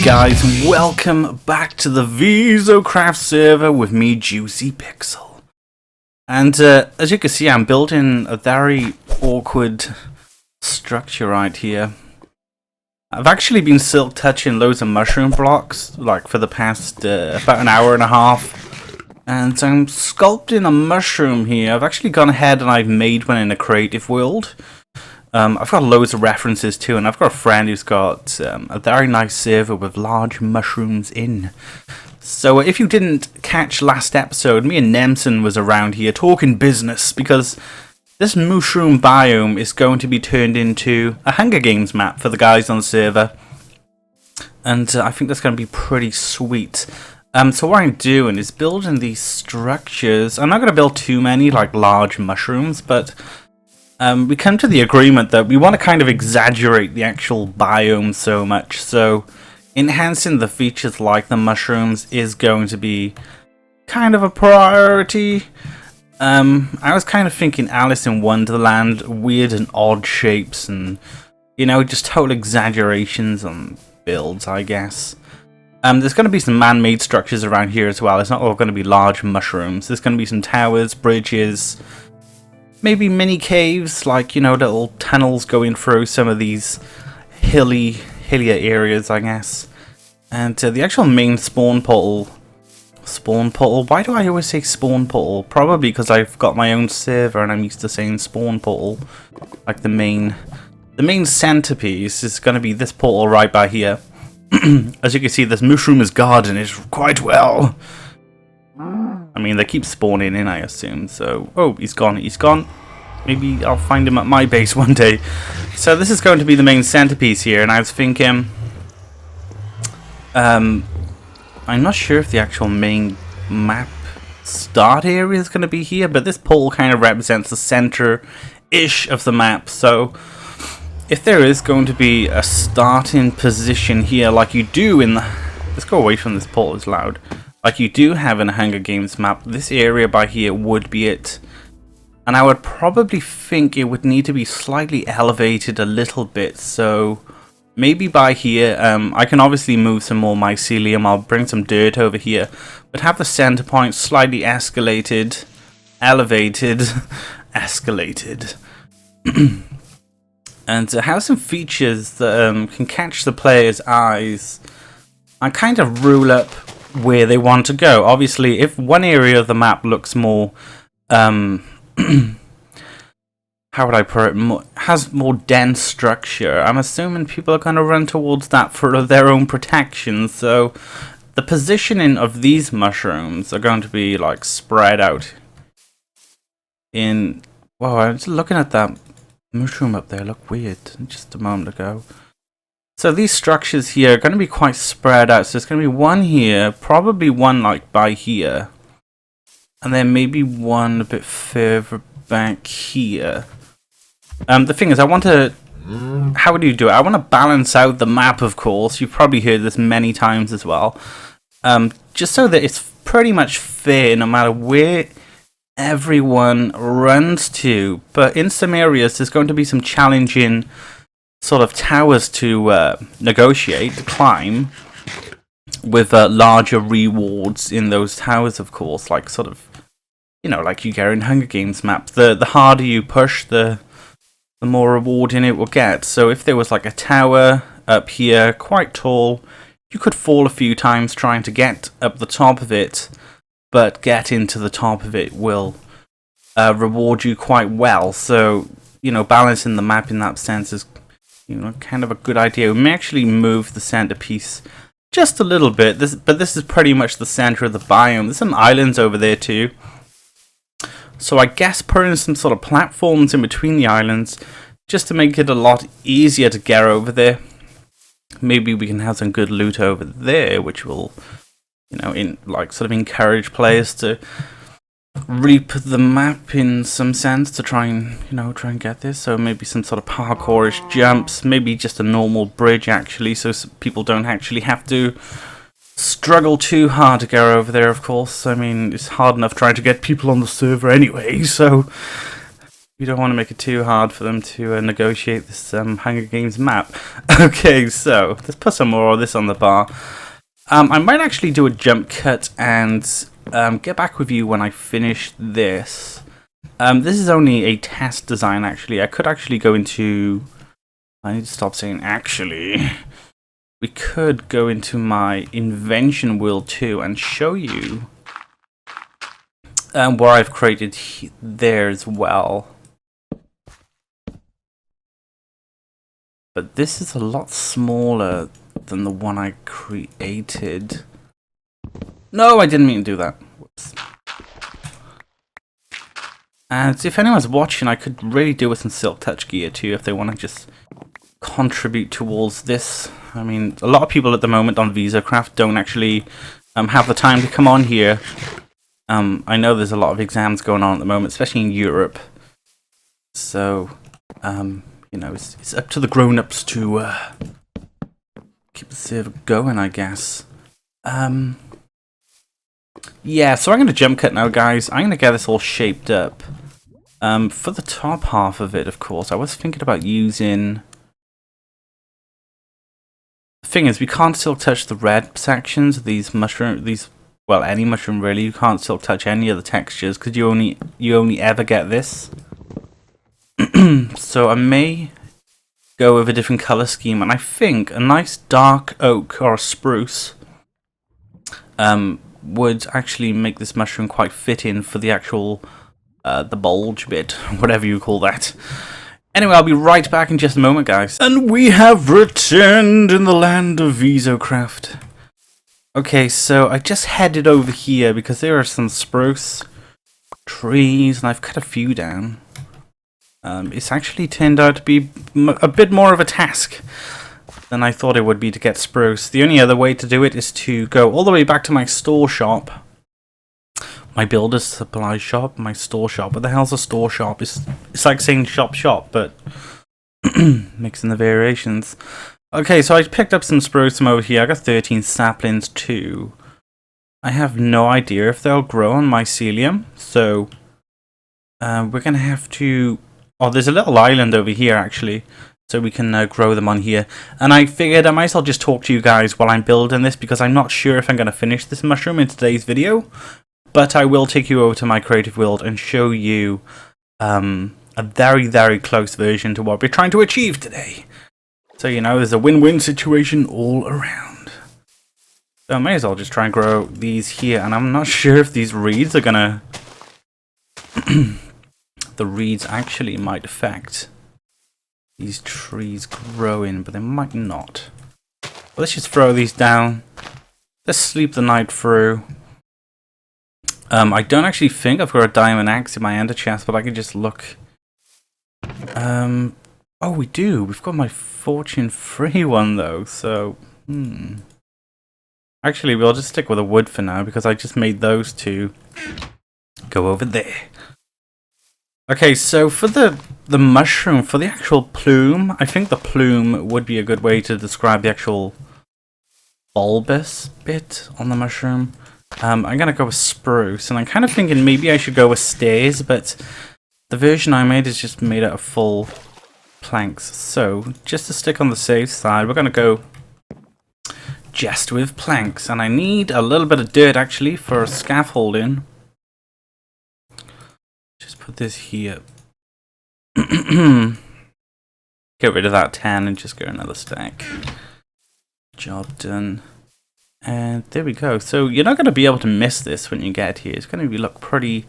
guys, and welcome back to the VISOCraft server with me, JuicyPixel. And as you can see, I'm building a very awkward structure right here. I've actually been silk touching loads of mushroom blocks, like for the past about an hour and a half. And I'm sculpting a mushroom here. I've actually gone ahead and I've made one in a creative world. I've got loads of references too, and I've got a friend who's got a very nice server with large mushrooms in. So if you didn't catch last episode, me and Nemson was around here talking business, because this Mooshroom biome is going to be turned into a Hunger Games map for the guys on the server. And I think that's going to be pretty sweet. So what I'm doing is building these structures. I'm not going to build too many, like large mushrooms, but we come to the agreement that we want to kind of exaggerate the actual biome so much, so enhancing the features like the mushrooms is going to be kind of a priority. I was kind of thinking Alice in Wonderland, weird and odd shapes and, you know, just total exaggerations on builds, I guess. There's going to be some man-made structures around here as well. It's not all going to be large mushrooms. There's going to be some towers, bridges, maybe mini caves, like, you know, little tunnels going through some of these hillier areas, I guess. And the actual main spawn portal, why do I always say spawn portal? Probably because I've got my own server and I'm used to saying spawn portal. Like the main centerpiece is going to be this portal right by here. As you can see, this Mooshroom is guarding it quite well. I mean, they keep spawning in, I assume, so... Oh, he's gone. Maybe I'll find him at my base one day. So this is going to be the main centerpiece here, and I was thinking... I'm not sure if the actual main map start area is going to be here, but this pole kind of represents the center-ish of the map, so... If there is going to be a starting position here, like you do in the... Let's go away from this portal, it's loud. Like you do have in a Hunger Games map, this area by here would be it. And I would probably think it would need to be slightly elevated a little bit, so maybe by here, I can obviously move some more mycelium, I'll bring some dirt over here, but have the center point slightly escalated, elevated, escalated. And to have some features that can catch the player's eyes and kind of rule up where they want to go. Obviously, if one area of the map looks more, how would I put it, has more dense structure, I'm assuming people are going to run towards that for their own protection. So the positioning of these mushrooms are going to be like spread out in... Whoa, I was looking at that mushroom up there, looked weird just a moment ago. So these structures here are going to be quite spread out. So there's going to be one here, probably one like by here, and then maybe one a bit further back here. The thing is, I want to... How would you do it? I want to balance out the map, of course. You've probably heard this many times as well. Just so that it's pretty much fair no matter where everyone runs to. But in some areas, there's going to be some challenging sort of towers to negotiate, to climb, with larger rewards in those towers, of course, like sort of, you know, like you get in Hunger Games maps. The harder you push, the more rewarding it will get. So if there was like a tower up here, quite tall, you could fall a few times trying to get up the top of it, but getting to the top of it will reward you quite well. So, you know, balancing the map in that sense is, you know, kind of a good idea. We may actually move the centerpiece just a little bit, but this is pretty much the center of the biome. There's some islands over there too. So I guess putting some sort of platforms in between the islands just to make it a lot easier to get over there. Maybe we can have some good loot over there, which will, you know, sort of encourage players to reap the map in some sense to try and, you know, get this. So maybe some sort of parkourish jumps, maybe just a normal bridge actually, so people don't actually have to struggle too hard to go over there, of course. I mean, it's hard enough trying to get people on the server anyway, so We don't want to make it too hard for them to negotiate this Hunger Games map. Okay, so let's put some more of this on the bar. I might actually do a jump cut and get back with you when I finish this. This is only a test design, actually. I could actually go into... I need to stop saying actually. We could go into my invention world too and show you what I've created there as well. But this is a lot smaller than the one I created. No, I didn't mean to do that. Whoops. And if anyone's watching, I could really do with some Silk Touch gear too if they want to just contribute towards this. I mean, a lot of people at the moment on VISOCraft don't actually have the time to come on here. I know there's a lot of exams going on at the moment, especially in Europe. So, you know, it's up to the grown-ups to keep the server going, I guess. Yeah, so I'm going to jump cut now, guys. I'm going to get this all shaped up. For the top half of it, of course, I was thinking about using... The thing is, we can't still touch the red sections of these mushroom, well, any mushroom really. You can't still touch any of the textures because you only ever get this. So I may go with a different color scheme, and I think a nice dark oak or a spruce would actually make this mushroom quite fitting for the actual the bulge bit, whatever you call that. Anyway, I'll be right back in just a moment, guys. And we have returned in the land of VISOCraft. Okay, so I just headed over here because there are some spruce trees, and I've cut a few down. It's actually turned out to be a bit more of a task than I thought it would be to get spruce. The only other way to do it is to go all the way back to my store shop. My builder's supply shop, my store shop. What the hell's a store shop? It's like saying shop, but mixing the variations. Okay, so I picked up some spruce from over here. I got 13 saplings too. I have no idea if they'll grow on mycelium, so we're going to have to... Oh, there's a little island over here, actually, so we can grow them on here. And I figured I might as well just talk to you guys while I'm building this, because I'm not sure if I'm going to finish this mushroom in today's video. But I will take you over to my creative world and show you a very, very close version to what we're trying to achieve today. So, you know, there's a win-win situation all around. So I may as well just try and grow these here. And I'm not sure if these reeds are going to... The reeds actually might affect these trees growing, but they might not. But let's just throw these down. Let's sleep the night through. I don't actually think I've got a diamond axe in my ender chest, but I can just look. Oh, we do. We've got my fortune free one though, so actually we'll just stick with a wood for now because I just made those two go over there. Okay, so for the mushroom, for the actual plume, I think the plume would be a good way to describe the actual bulbous bit on the mushroom. I'm going to go with spruce, and I'm kind of thinking maybe I should go with stairs, but the version I made is just made out of full planks. So, just to stick on the safe side, we're going to go just with planks, and I need a little bit of dirt actually for scaffolding. Just put this here. Get rid of that 10 and just go another stack. Job done. And there we go. So you're not going to be able to miss this when you get here. It's going to look pretty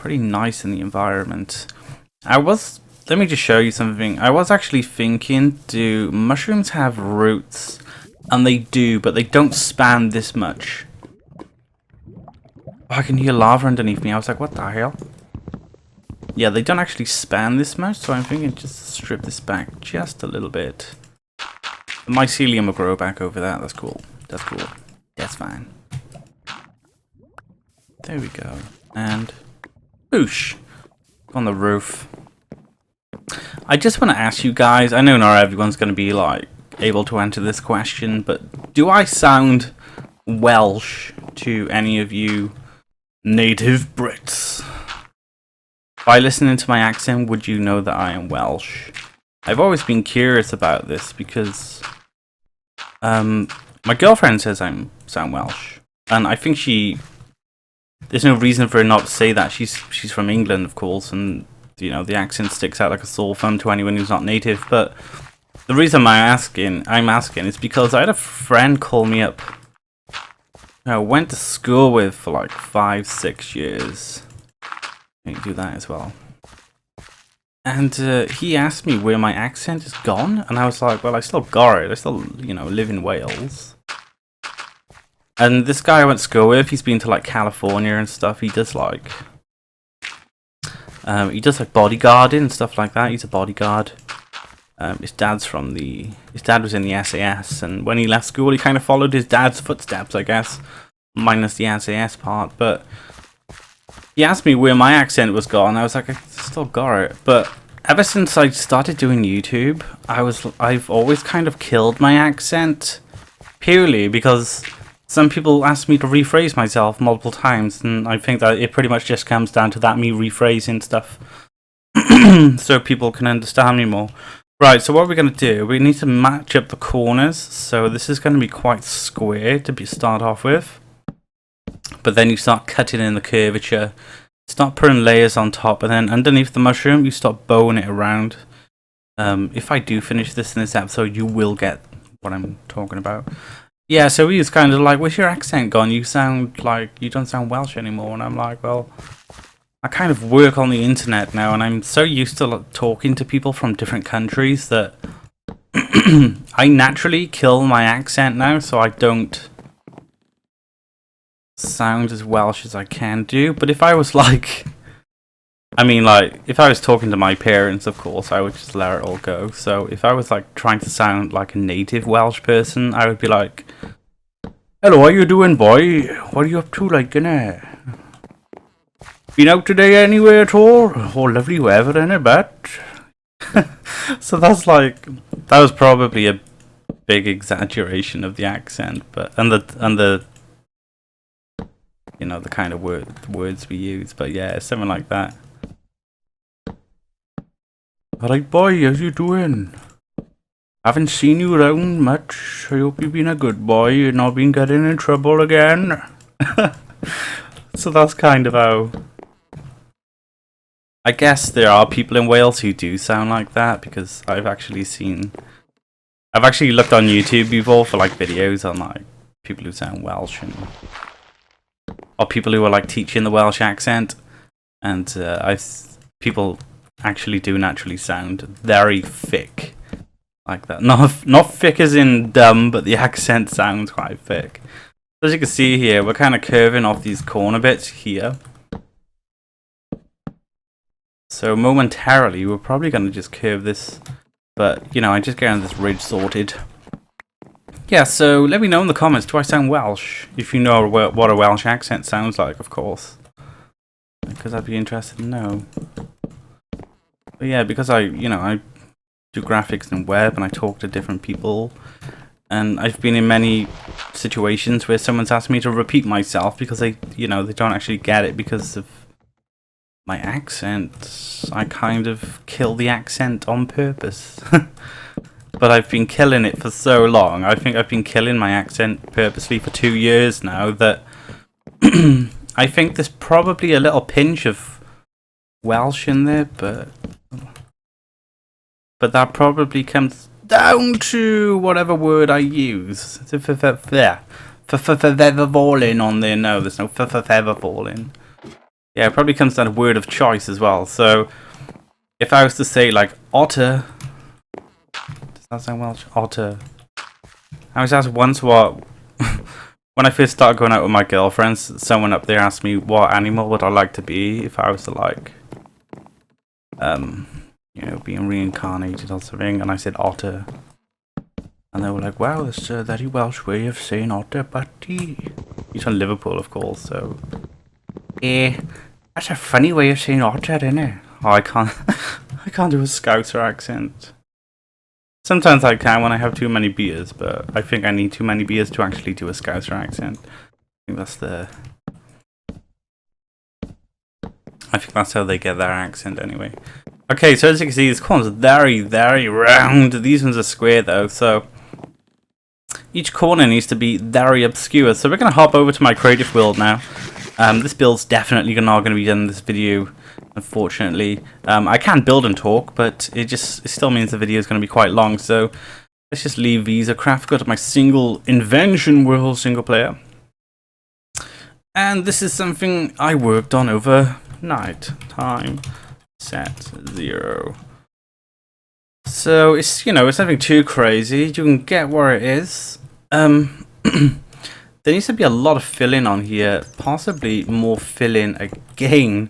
nice in the environment. Let me just show you something. I was actually thinking, do mushrooms have roots? And they do, but they don't span this much. Oh, I can hear lava underneath me. I was like, what the hell? Yeah, they don't actually span this much, so I'm thinking just strip this back just a little bit. The mycelium will grow back over that. That's cool. That's cool. That's fine. There we go. And boosh on the roof. I just want to ask you guys, I know not everyone's going to be like able to answer this question, but do I sound Welsh to any of you native Brits? by listening to my accent, would you know that I am Welsh? I've always been curious about this because my girlfriend says I sound Welsh, and I think there's no reason for her not to say that. She's from England, of course, and you know the accent sticks out like a sore thumb to anyone who's not native. But the reason I'm asking is because I had a friend call me up. I went to school with for like 5-6 years. I can do that as well. And he asked me where my accent is gone, and I was like, well, I still got it. I still, you know, live in Wales. And this guy I went to school with, he's been to like California and stuff. He does like bodyguarding and stuff like that. He's a bodyguard. His dad was in the SAS, and when he left school, he kind of followed his dad's footsteps, I guess, minus the SAS part. But he asked me where my accent was gone. I was like, I still got it. But ever since I started doing YouTube, I've always kind of killed my accent purely because some people ask me to rephrase myself multiple times, and I think that it pretty much just comes down to that, me rephrasing stuff so people can understand me more. Right, so what we're going to do, we need to match up the corners. So this is going to be quite square to start off with. But then you start cutting in the curvature, start putting layers on top, and then underneath the mushroom, you start bowing it around. If I do finish this in this episode, you will get what I'm talking about. Yeah, so he was kind of like, where's your accent gone? You sound like you don't sound Welsh anymore. And I'm like, well, I kind of work on the internet now, and I'm so used to talking to people from different countries that I naturally kill my accent now, so I don't sound as Welsh as I can do. But if I was like, if I was talking to my parents, of course, I would just let it all go. So if I was like trying to sound like a native Welsh person, I would be like, hello, how you doing, boy? What are you up to, like, innit? Been out today anywhere at all? Oh, lovely weather, innit, but so that was probably a big exaggeration of the accent, but and the you know, the kind of words we use, but yeah, something like that. Alright, boy, how's you doing? Haven't seen you around much. I hope you've been a good boy and not been getting in trouble again. So that's kind of how. I guess there are people in Wales who do sound like that, because I've actually looked on YouTube before for like videos on like people who sound Welsh, or people who are like teaching the Welsh accent, and people actually do naturally sound very thick like that. Not thick as in dumb, but the accent sounds quite thick. As you can see here, we're kind of curving off these corner bits here. So momentarily, we're probably going to just curve this, but you know, I'm just getting this ridge sorted. Yeah, so let me know in the comments, do I sound Welsh? If you know what a Welsh accent sounds like, of course. Because I'd be interested to know. But yeah, because I do graphics and web, and I talk to different people, and I've been in many situations where someone's asked me to repeat myself because they don't actually get it because of my accent. I kind of kill the accent on purpose. But I've been killing it for so long. I think I've been killing my accent purposely for 2 years now that I think there's probably a little pinch of Welsh in there, but that probably comes down to whatever word I use. Feather falling on there. No, there's no feather falling. Yeah, it probably comes down to word of choice as well. So if I was to say like otter, does that sound Welsh? Otter. I was asked once what when I first started going out with my girlfriends, someone up there asked me what animal would I like to be if I was to like being reincarnated or something, and I said otter. And they were like, wow, that's a very Welsh way of saying otter, buddy. He's from Liverpool, of course, so that's a funny way of saying otter, isn't it? Oh, I can't do a Scouser accent. Sometimes I can when I have too many beers, but I think I need too many beers to actually do a Scouser accent. I think that's the... I think that's how they get their accent anyway. Okay, so as you can see, this corner's very, very round. These ones are square though, so each corner needs to be very obscure. So we're going to hop over to my creative world now. This build's definitely not going to be done in this video, unfortunately. I can build and talk, but it still means the video is going to be quite long. So let's just leave VISOCraft, go to my single invention world single player. And this is something I worked on overnight. Time set 0. So it's, it's nothing too crazy. You can get where it is. There needs to be a lot of filling on here. Possibly more filling again.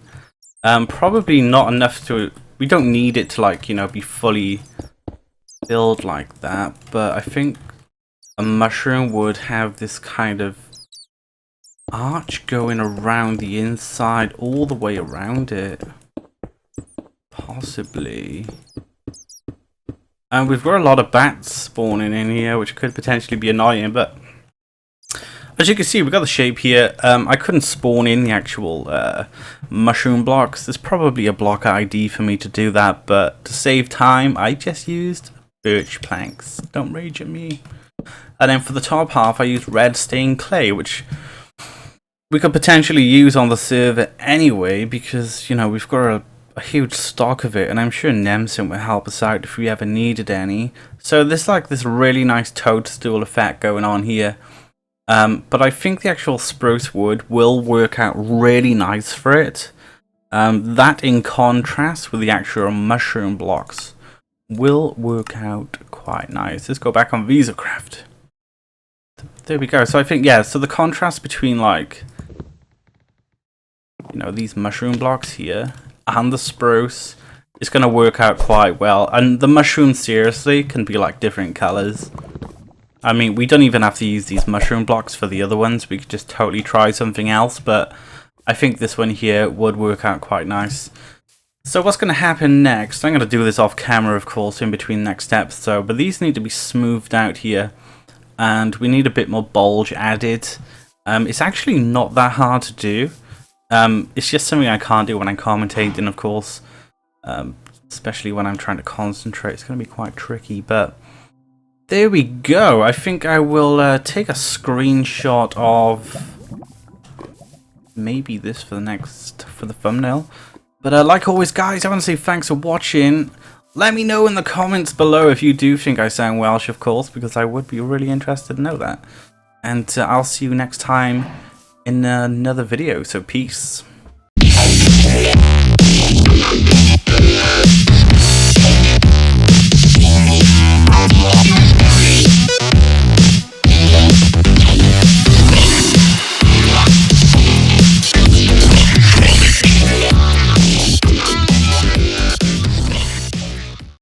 Probably not enough to. We don't need it to be fully filled like that. But I think a mushroom would have this kind of arch going around the inside, all the way around it. Possibly. And we've got a lot of bats spawning in here, which could potentially be annoying, but as you can see, we've got the shape here. I couldn't spawn in the actual mushroom blocks. There's probably a block ID for me to do that, but to save time, I just used birch planks. Don't rage at me. And then for the top half, I used red stained clay, which we could potentially use on the server anyway, because, we've got a huge stock of it, and I'm sure Nemson will help us out if we ever needed any. So there's this really nice toadstool effect going on here. But I think the actual spruce wood will work out really nice for it. That in contrast with the actual mushroom blocks will work out quite nice. Let's go back on VISOCraft. There we go. So I think, so the contrast between these mushroom blocks here and the spruce is going to work out quite well. And the mushroom seriously can be different colors. I mean, we don't even have to use these mushroom blocks for the other ones. We could just totally try something else, but I think this one here would work out quite nice. So what's going to happen next? I'm going to do this off camera, of course, in between next steps. But these need to be smoothed out here, and we need a bit more bulge added. It's actually not that hard to do. It's just something I can't do when I'm commentating, of course. Especially when I'm trying to concentrate. It's going to be quite tricky, but there we go. I think I will take a screenshot of maybe this for the thumbnail. But like always, guys, I want to say thanks for watching. Let me know in the comments below if you do think I sound Welsh, of course, because I would be really interested to know that. And I'll see you next time in another video. So peace.